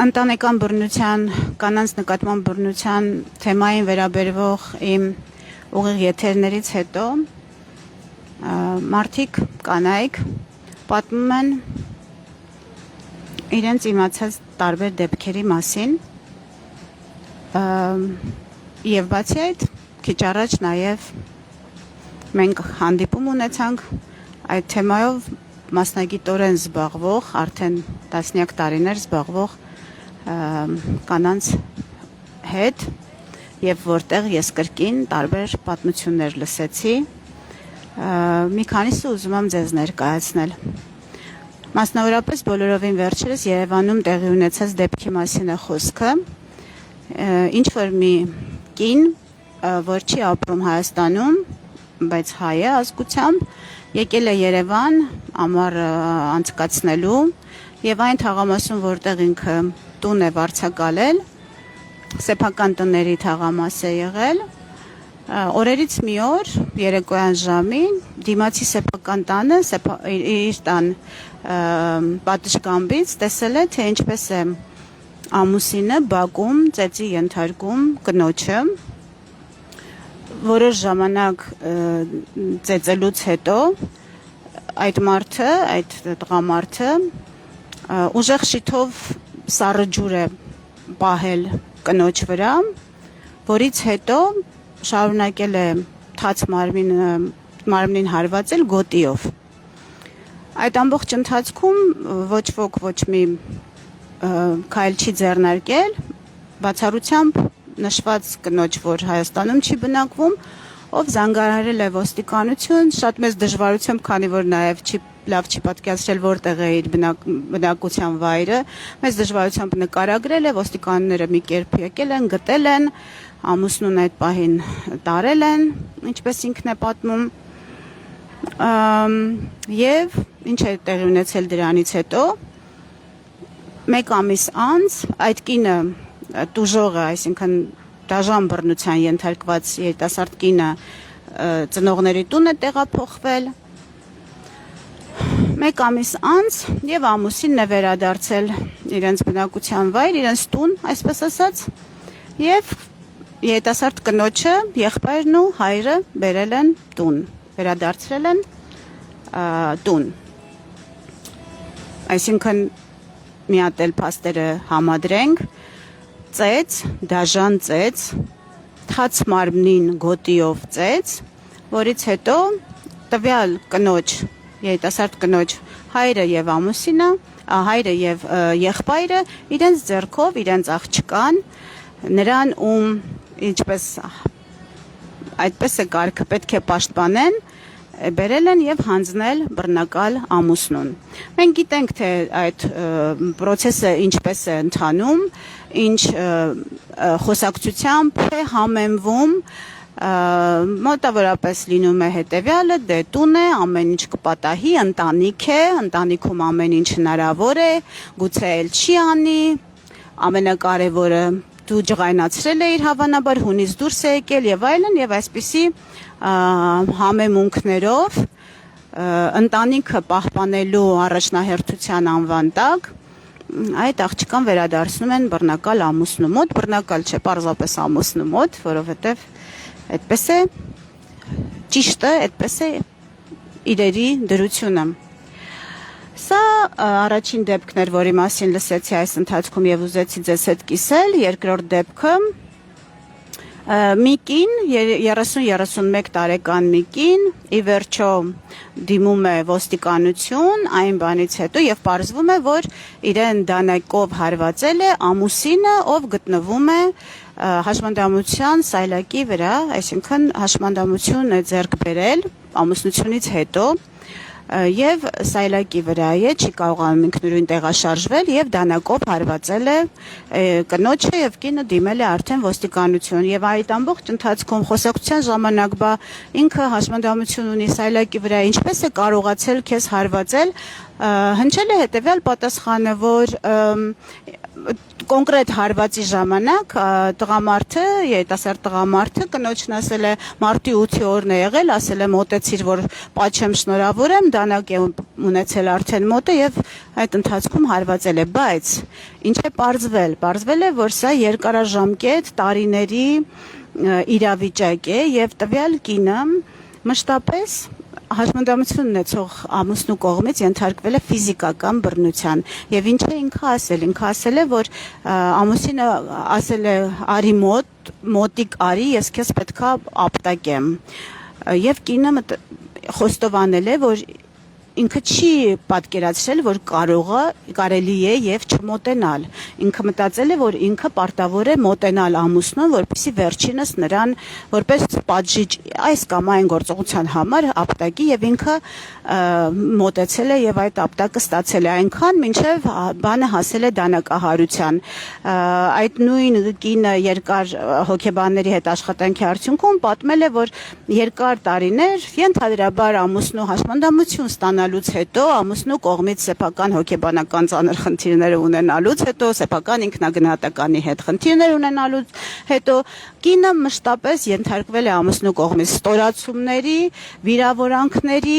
Ընտանեկան բռնության, կանանց նկատմամբ բռնության թեմային վերաբերվող իմ ուղիղ եթերներից հետո մարդիկ, կանայք պատմում են իրենց իմացած տարբեր դեպքերի մասին եւ բացի այդ քիչ առաջ նաեւ մենք հանդիպում ունեցանք այդ թեմայով մասնագիտորեն զբաղվող, արդեն տասնյակ տարիներ զբաղվող կանանց հետ եւ որտեղ ես կրկին տարբեր պատմություններ լսեցի, մի քանիսը ուզում եմ ձեզ ներկայացնել։ Մասնավորապես բոլորովին վերջերս Երևանում տեղի ունեցած դեպքի մասին է խոսքը, ինչ որ մի կին, որ չի ապրում Հայաստանում, բայց հայ է ազգությամբ, եկել է Երևան ամառ անցկացնելու եւ այն թաղամասում, որտեղ ինքը տուն է վարձակալել, սեփական տների թաղամաս է եղել, օրերից մի օր երեկոյան ժամին դիմացի սեփական տանը իր տան պատշգամբից տեսել է, թե ինչպես է ամուսինը բակում ծեծի ենթարկում կնոջը, որոշ ժամանակ ծեծելուց հետո այդ մարդը, այդ տղամարդը ուժեղ շիթով սառը ջուր է պահել կնոջ վրա, որից հետո շարունակել է թաց մարմնին հարվածել գոտիով։ Այդ ամբողջ ընթացքում ոչ ոք ոչ մի քայլ չի ձեռնարկել, բացառությամբ նշված կնոջ, որ Հայաստանում չի բնակվում, ով զանգահարել է ոստիկանություն, շատ մեծ դժվարությամբ, քանի որ նաև լավ չի պատկերացրել որտեղ է իր բնակության վայրը, մեծ դժվարությամբ նկարագրել է, ոստիկանները մի կերպ եկել են, գտել են, ամուսնուն այդ պահին տարել են, ինչպես ինքն է պատմում, եւ ինչ է տեղի ունեցել դրանից հետո, մեկ ամիս անց այդ կինը տուժողը, այսինքն դաժան բռնության ենթարկված երիտասարդ կինը ծնողների տուն է տեղափոխվել, մեկ ամիս անց եւ ամուսինն է վերադարձել իրենց բնակության վայր, իրենց տուն, այսպես ասած, եւ երիտասարդ կնոջը, եղբայրն ու հայրը բերել են տուն, վերադարձրել են տուն։ Այսինքն մի հատ էլ փաստերը համադրենք, ծեծ, դաժան ծեծ, թաց մարմնին գոտիով ծեծ, որից հետո տվյալ կնոջ, երիտասարդ կնոջ հայրը եւ ամուսինը, հայրը եւ եղբայրը իրենց ձեռքով, իրենց աղջկան, նրան ում ինչպես այդպես է կարգը պետք է պաշտպանեն, բերել են եւ հանձնել բռնակալ ամուսնուն։ Մենք գիտենք, թե այդ process-ը ինչպես է ընթանում, ինչ խոսակցությամբ է համեմվում, մոտավորապես լինում է հետեւյալը, դե տուն է, ամեն ինչ կպատահի, ընտանիք է, ընտանիքում ամեն ինչ հնարավոր է, գուցե էլ չի անի, ամենակարևորը դու ջղայնացրել է իր հավանաբար, հունից դուրս է եկել եւ այլն, եւ այսպիսի համեմունքներով ընտանիքը պահպանելու առաջնահերթության անվան տակ այդ աղջկան վերադարձնում են բռնակալ ամուսնու մոտ, բռնակալ չէ, պարզապես ամուսնու մոտ, որովհետև այդպես է ճիշտը, այդպես է իրերի դրությունը։ Սա առաջին դեպքն էր, որի մասին լսեցի այս ընթացքում եւ ուզեցի ձեզ հետ կիսել, երկրորդ դեպքը մի կին, 30-31 տարեկան մի կին, ի վերջո դիմում է ոստիկանություն, այն բանից հետո եւ պարզվում է, որ իրեն դանակով հարվածել է ամուսինը, ով գտնվում է հաշմանդամության սայլակի վրա, այսինքն հաշմանդամություն է ձեռք բերել ամուսնությունից հետո եւ սայլակի վրա է, չի կարողանում ինքնուրույն տեղաշարժվել եւ դանակով հարվածել է կնոջը եւ կինը դիմել է արդեն ոստիկանություն եւ այդ ամբողջ ընթացքում խոսակցության ժամանակ բա ինքը հաշմանդամություն ունի սայլակի վրա, ինչպես է կարողացել քեզ հարվածել, հնչել է հետեւյալ պատասխանը, որ կոնկրետ հարվածի ժամանակ տղամարդը, երիտասարդ տղամարդը կնոջն ասել է մարտի 8-ի օրն է եղել, ասել է մոտեցիր, որ պաչեմ, շնորհավոր եմ, դանակ է ունեցել արդեն մոտը եւ այդ ընթացքում հարվածել է, բայց ինչ է պարզվել, պարզվել է, որ սա երկարաժամկետ տարիների իրավիճակ է եւ տվյալ կինը մշտապես հաշմանդամություն ունեցող ամուսնու կողմից ենթարկվել է ֆիզիկական բռնության եւ ինչ է ինքը ասել է որ ամուսինը ասել է արի մոտիկ արի ես քեզ պետքա ապտակեմ եւ կինը խոստովանել է որ ինքը չի պատկերացրել որ կարելի է եւ չմոտենալ ինքը մտածել է որ ինքը պարտավոր է մոտենալ ամուսնուն որպեսզի վերջինս նրան որպես պատժիչ այս կամ այն գործողության համար ապտակի եւ ինքը մոտեցել է եւ այդ ապտակը ստացել է այնքան մինչեւ բանը հասել է դանակահարության այդ նույն կինը երկար հոգեբանների հետ աշխատանքի արդյունքում պատմել է որ երկար տարիներ ենթադրաբար ամուսնու հաշմանդամություն ստանալուց հետո ամուսնու կողմից սեփական հոգեբանական ծանր խնդիրներ ունենալուց հետո սեփական ինքնագնահատականի հետ խնդիրներ ունենալուց հետո կինը մշտապես ենթարկվել է ամուսնու կողմից ստորացումների, վիրավորանքների,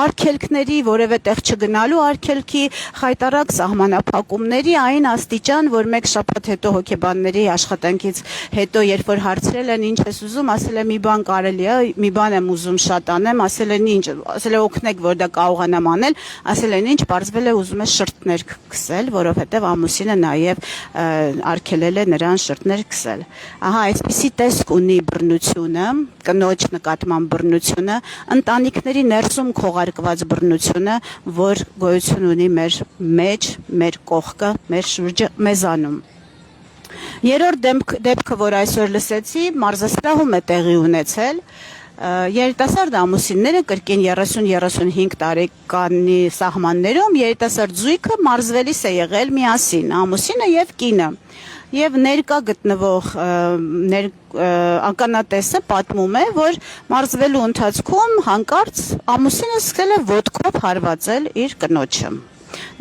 արգելքների, որևէ տեղ չգնալու արգելքի, խայտարակ սահմանափակումների, այն աստիճան, որ մեկ շաբաթ հետո հոգեբանների աշխատանքից հետո, երբ որ հարցրել են ինչ ես ուզում, ասել է մի բան կարելի է, մի բան եմ ուզում շատ անեմ, ասել են ինչ, ասել է օգնեք, որ դա կարողանամ անել, ասել են ինչ, պարզվել է ուզում է շրթներ քսել, որովհետև ամուսինը նաև արգելել է նրան շրթներ քսել։ Ահա այսպիսի տեսք ունի բռնությունը, կնոջ նկատմամբ բռնությունը, ընտանիքների ներսում քողարկված բռնությունը, որ գոյություն ունի մեր մեջ, մեր կողքը, մեր շուրջը, մեզանում։ Երրորդ դեպքը, որ այսօր լսեցի, մարզասրահում է տեղի ունեցել, երիտասարդ ամուսինները կրկին 30-35 տարեկանի սահմաններում երիտասարդ զույգը մարզվելիս է եղել միասին, ամուսինը եւ կինը։ Եվ ներկա գտնվող ականատեսը պատմում է, որ մարզվելու ընթացքում հանկարծ ամուսինը սկսել է ոտքով հարվածել իր կնոջը։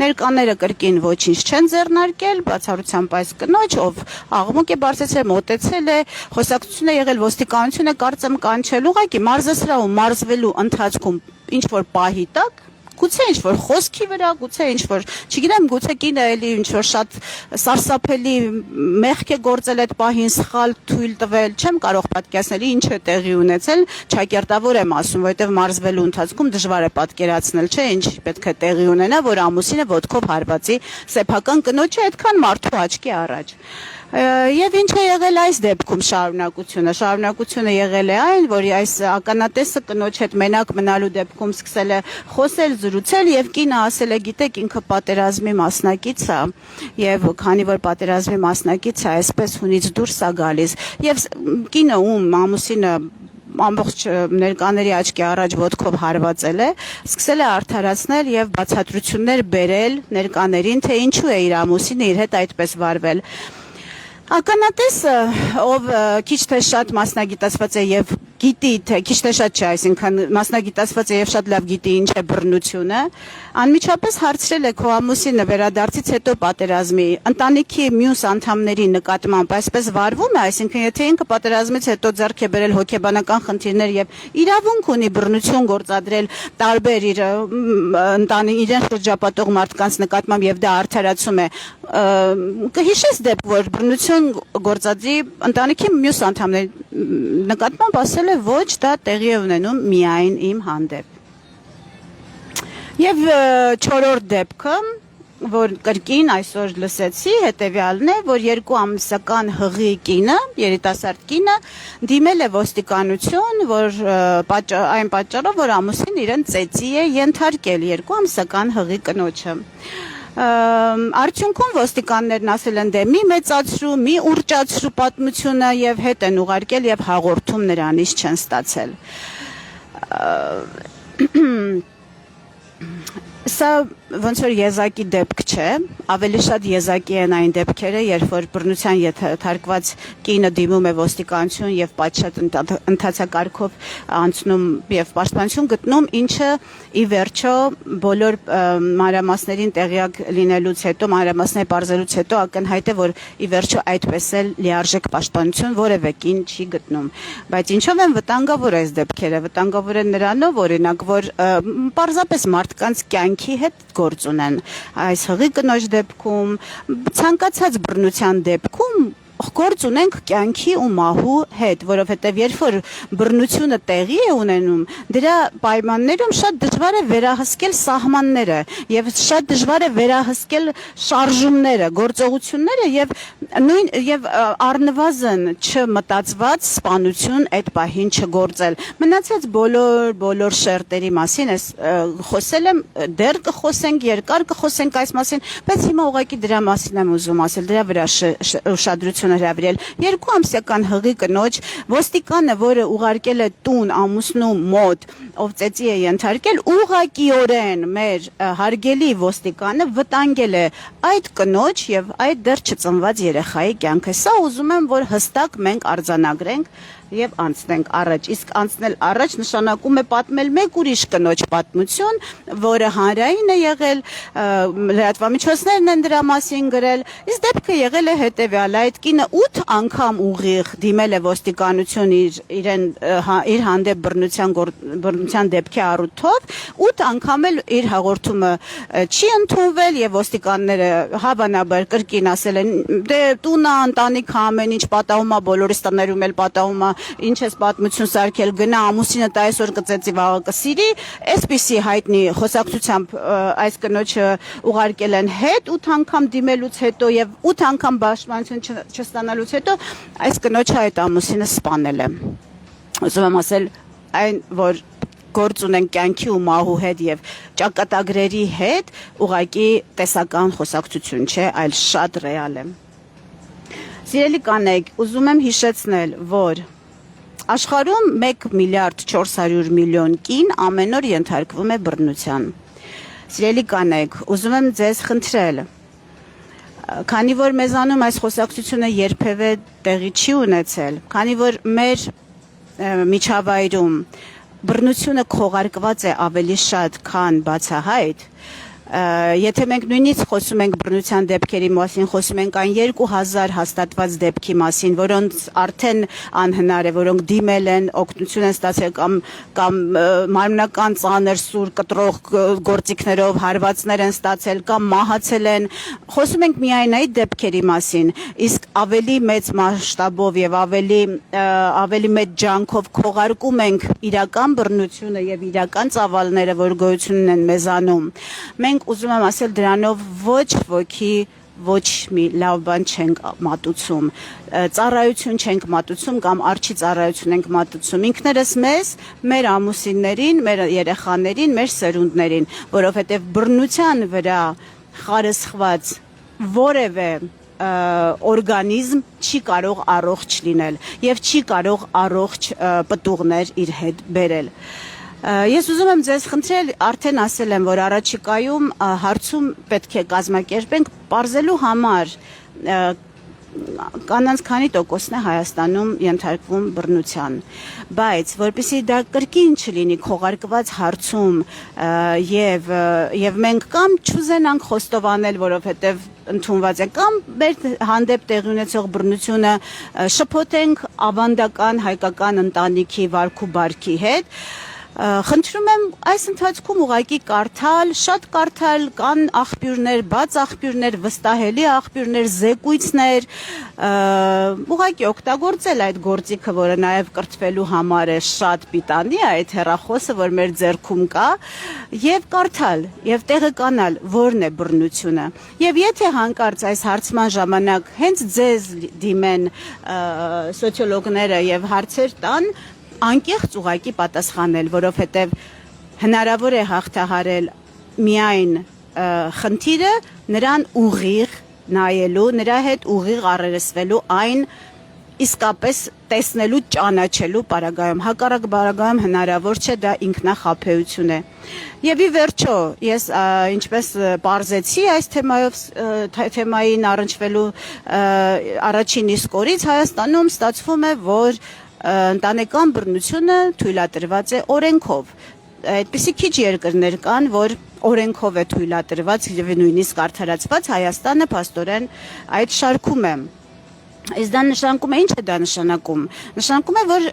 Ներկաները կրկին ոչինչ չեն ձեռնարկել, բացառությամբ այս կնոջ, ով աղմուկ է բարձրացել, մոտեցել է, խոսակցություն է եղել, ոստիկանությունը կարծեմ կանչել, ուղղակի մարզասրահում մարզվելու ընթացքում ինչ որ պահի տակ գուցե ինչ որ խոսքի վրա, գուցե ինչ որ, չգիտեմ, գուցե կինը էլի ինչ որ շատ սարսափելի մեղք է գործել այդ պահին, սխալ թույլ տվել, չեմ կարող պատկերացնել ինչ է տեղի ունեցել, ճակերտավոր եմ ասում, որովհետև մարզվելու ընթացքում դժվար է պատկերացնել, չէ, ինչ պետք է տեղի ունենա, որ ամուսինը ոտքով հարվածի սեփական կնոջը այդքան մարդու աչքի առաջ։ Եվ ինչ է եղել այս դեպքում շարունակությունը եղել է այն, որ այս ականատեսը կնոջ հետ մենակ մնալու դեպքում սկսել է խոսել, զրուցել եւ կինը ասել է, գիտեք, ինքը պատերազմի մասնակից է եւ քանի որ պատերազմի մասնակից է, այսպես հունից դուրս է գալիս եւ կինը ամուսինը ամբողջ ներկաների աչքի առաջ ոտքով հարվածել է, սկսել է արդարացնել եւ բացատրություններ բերել ներկաներին, թե ինչու է իր ամուսինը իր հետ այդպես վարվել։ Ականատեսը, ով քիչ թե շատ մասնագիտացված է եւ գիտի, թե քիչ թե շատ չէ, այսինքն մասնագիտացված է եւ շատ լավ գիտի ինչ է բռնությունը, անմիջապես հարցրել է քո ամուսինը վերադարձից հետո պատերազմի ընտանիքի մյուս անդամների նկատմամբ այսպես վարվում է, այսինքն եթե ինքը պատերազմից հետո ձեռք է բերել հոգեբանական խնդիրներ եւ իրավունք ունի բռնություն գործադրել տարբեր իրեն շրջապատող մարդկանց նկատմամբ եւ դա արդարացում է, կհիշես դեպք, որ բռնություն գործադրի ընտանիքի մյուս անդամների նկատմամբ ասել է ոչ, դա տեղի է ունենում միայն իմ հանդեպ։ Եվ չորրորդ դեպքը, որ կրկին այսօր լսեցի, հետևյալն է, որ 2 ամսական հղի կինը, երիտասարդ կինը, դիմել է ոստիկանություն, որ այն պատճառով, որ ամուսին իրեն ծեծի է ենթարկել 2 ամսական հղի կնոջը։ Արդյունքում ոստիկաններն ասել են դե մի մեծացրու, մի ուռճացրու պատմությունը եւ հետ են ուղարկել եւ հաղորդում նրանից չեն ստացել։ Սա ոնց որ եզակի դեպք չէ, ավելի շատ եզակի են այն դեպքերը, երբ որ բռնության թարգված կինը դիմում է ոստիկանություն եւ պատշաճ ընթացակարգով անցնում եւ պաշտպանություն գտնում, ինչը ի վերջո բոլոր մանրամասներին տեղյակ լինելուց հետո, մանրամասները բարձելուց հետո ակնհայտ է, որ ի վերջո այդպես էլ լիարժեք պաշտպանություն որևէ կին չի գտնում։ Բայց ինչով են վտանգավոր այս դեպքերը։ Վտանգավոր են նրանով, օրինակ, որ պարզապես մարդկանց կյանքի հետ գործ ունեն։ Այս հղի կնոջ դեպքում, ցանկացած բռնության դեպքում գործ ունենք կյանքի ու մահու հետ, որովհետև երբ որ բռնությունը տեղի է ունենում, դրա պայմաններում շատ դժվար է վերահսկել սահմանները եւ շատ դժվար է վերահսկել շարժումները, գործողությունները եւ առնվազն չմտածված սպանություն այդ պահին չգործել։ Մնացած բոլոր շերտերի մասին ես խոսել եմ, դեռ կխոսենք, երկար կխոսենք այս մասին, բայց հիմա ուղղակի դրա մասին եմ ուզում ասել, դրա վրա ուշադրություն հրավիրել։ 2 ամսական հղի կնոջ ոստիկանը, որը ուղարկել է տուն ամուսնու մոտ, ով ծեծի է ենթարկել, ուղղակիորեն մեր հարգելի ոստիկանը վտանգել է այդ կնոջ եւ այդ դեռ չծնված երեխայի կյանքը։ Սա ուզում եմ, որ հստակ մենք արձանագրենք եւ անցնենք առաջ։ Իսկ անցնել առաջ նշանակում է պատմել մեկ ուրիշ կնոջ պատմություն, որը հանրային է եղել, լրատվամիջոցներն են դրա մասին գրել։ Իսկ դեպքը եղել է հետեւյալ. այդ կինը 8 անգամ ուղիղ դիմել է ոստիկանություն իր հանդեպ բռնության դեպքի առիթով, 8 անգամ էլ իր հաղորդումը չի ընդունվել եւ ոստիկանները հավանաբար կրկին ասել են դե տունը ընտանիքը ամեն ինչ պատահում է, բոլորիս տներում էլ պատահում է, ինչ ես պատմություն սարքել, գնա ամուսինը այսօր կծեծի վաղը կսիրի, այսպիսի հայտնի խոսակցությամբ այս կնոջը ուղարկել են հետ 8 անգամ դիմելուց հետո եւ 8 անգամ պաշտպանություն չստանալուց հետո այս կնոջը այդ ամուսինը սպանել է։ Ուզում եմ ասել այն, որ գործ ունեն կյանքի ու մահու հետ եւ ճակատագրերի հետ, ուղղակի տեսական խոսակցություն չէ, այլ շատ ռեալ է։ Սիրելի կանայք, ուզում եմ հիշեցնել, որ աշխարհում 1 միլիարդ 400 միլիոն կին ամեն օր ենթարկվում է բռնության։ Սիրելի կանայք, ուզում եմ ձեզ խնդրել, քանի որ մեզանում այս խոսակցությունը երբևէ տեղի չի ունեցել, քանի որ մեր միջավայրում բռնությունը քողարկված է ավելի շատ, քան բացահայտ, եթե մենք նույնիսկ խոսում ենք բռնության դեպքերի մասին, խոսում ենք այն 2000 հաստատված դեպքի մասին, որոնց արդեն անհնար է, որոնք դիմել են, օգնություն են ստացել կամ մարմնական ծանր սուր կտրող գործիքներով հարվածներ են ստացել կամ մահացել են, խոսում ենք միայն այդ դեպքերի մասին, իսկ ավելի մեծ մասշտաբով եւ ավելի մեծ ջանքով քողարկում ենք իրական բռնությունը եւ իրական ծավալները, որ գոյություն ունեն մեզանում։ Մենք ուզում եմ ասել դրանով ոչ ոքի ոչ մի լավ բան չենք մատուցում, ծառայություն չենք մատուցում կամ արջի ծառայություն ենք մատուցում ինքներս մեզ, մեր ամուսիններին, մեր երեխաներին, մեր սերունդներին, որովհետև բռնության վրա խարսխված որևէ օրգանիզմ չի կարող առողջ լինել եւ չի կարող առողջ պտուղներ իր հետ բերել։ Ես ուզում եմ ձեզ խնդրել, արդեն ասել եմ, որ առաջիկայում հարցում պետք է կազմակերպենք պարզելու համար կանանց քանի տոկոսն է Հայաստանում ենթարկվում բռնության, բայց որպեսզի դա կրկին չլինի քողարկված հարցում եւ մենք կամ չուզենանք խոստովանել, որովհետեւ ընդունված է, կամ մեր հանդեպ տեղի ունեցող բռնությունը շփոթենք ավանդական հայկական ընտանիքի վարք ու բարքի հետ, խնդրում եմ այս ընթացքում ուղղակի կարդալ, շատ կարդալ, կան աղբյուրներ, բաց աղբյուրներ, վստահելի աղբյուրներ, զեկույցներ, ուղղակի օգտագործել այդ գործիքը, որը նաև կրթվելու համար է շատ պիտանի, այդ հեռախոսը, որ մեր ձեռքում կա, եւ կարդալ, եւ տեղեկանալ, որն է բռնությունը։ Եվ եթե հանկարծ այս հարցման ժամանակ հենց ձեզ դիմեն սոցիոլոգները եւ հարցեր տան, անկեղծ ուղակի պատասխանել, որովհետև հնարավոր է հաղթահարել միայն խնդիրը նրան ուղիղ նայելու, նրա հետ ուղիղ առերեսվելու այն իսկապես տեսնելու, ճանաչելու պարագայում, հակառակ պարագայում հնարավոր չէ, դա ինքնախաբեություն է։ Եվ ի վերջո, ես ինչպես պարզեցի այս թեմային առնչվելու առաջին իսկ օրից Հայաստանում ստացվում է, որ ընտանեկան բռնությունը թույլատրված է օրենքով։ Այդպիսի քիչ երկրներ կան, որ օրենքով է թույլատրված եւ նույնիսկ արդարացված, Հայաստանը փաստորեն այդ շարքում է։ Իսկ դա նշանակում է, ինչ է դա նշանակում։ Նշանակում է, որ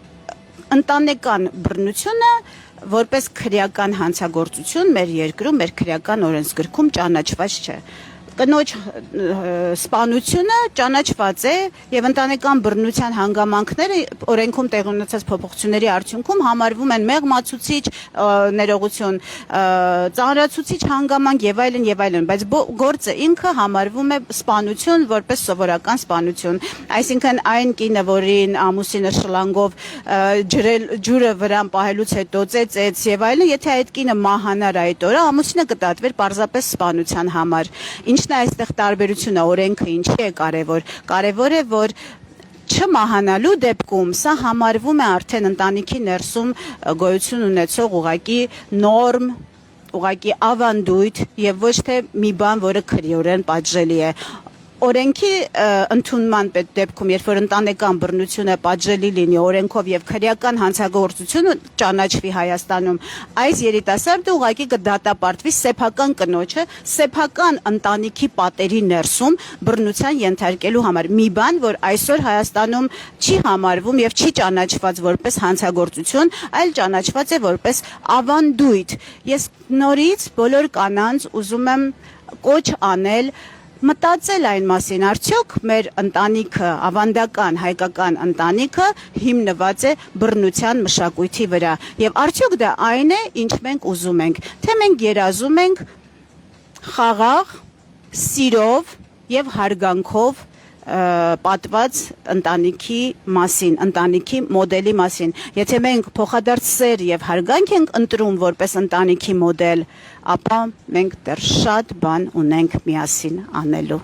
ընտանեկան բռնությունը որպես քրեական հանցագործություն մեր երկրում, մեր քրեական օրենսգրքում ճանաչված չէ։ Կնոջ սպանությունը ճանաչված է եւ ընտանեկան բռնության հանգամանքները օրենքում տեղի ունեցած փոփոխությունների արդյունքում համարվում են մեղմացուցիչ, ներողություն, ծանրացուցիչ հանգամանք եւ այլն, բայց գործը ինքը համարվում է սպանություն որպես սովորական սպանություն, այսինքն այն կինը, որին ամուսինը շլանգով ջուրը վրան պահելուց հետո ծեծեց եւ այլն, եթե այդ կինը մահանար այդ օրը, ամուսինը կդատվեր պարզապես սպանության համար։ Ինչն է այստեղ տարբերությունը, օրենքը ինչի է կարևոր։ Կարևոր է, որ չմահանալու դեպքում սա համարվում է արդեն ընտանիքի ներսում գոյություն ունեցող ուղղակի նորմ, ուղղակի ավանդույթ եւ ոչ թե մի բան, որը քրեորեն պատժելի է։ Օրենքի ընդունման դեպքում, երբ որ ընտանեկան բռնությունը պատժելի լինի օրենքով եւ քրեական հանցագործությունը ճանաչվի Հայաստանում, այս երիտասարդը ուղղակի կդատապարտվի սեփական կնոջը, սեփական ընտանիքի պատերի ներսում բռնության ենթարկելու համար։ Մի բան, որ այսօր Հայաստանում չի համարվում եւ չի ճանաչված որպես հանցագործություն, այլ ճանաչված է որպես ավանդույթ։ Ես նորից բոլոր կանանց ուզում եմ կոչ անել մտածել այն մասին, արդյոք մեր ընտանիքը, ավանդական հայկական ընտանիքը հիմնված է բռնության մշակույթի վրա եւ արդյոք դա այն է, ինչ մենք ուզում ենք, թե մենք երազում ենք խաղաղ, սիրով եւ հարգանքով պատված ընտանիքի մասին, ընտանիքի մոդելի մասին։ Եթե մենք փոխադարձ սեր եւ հարգանք ենք ընտրում որպես ընտանիքի մոդել, ապա մենք դեռ շատ բան ունենք միասին անելու։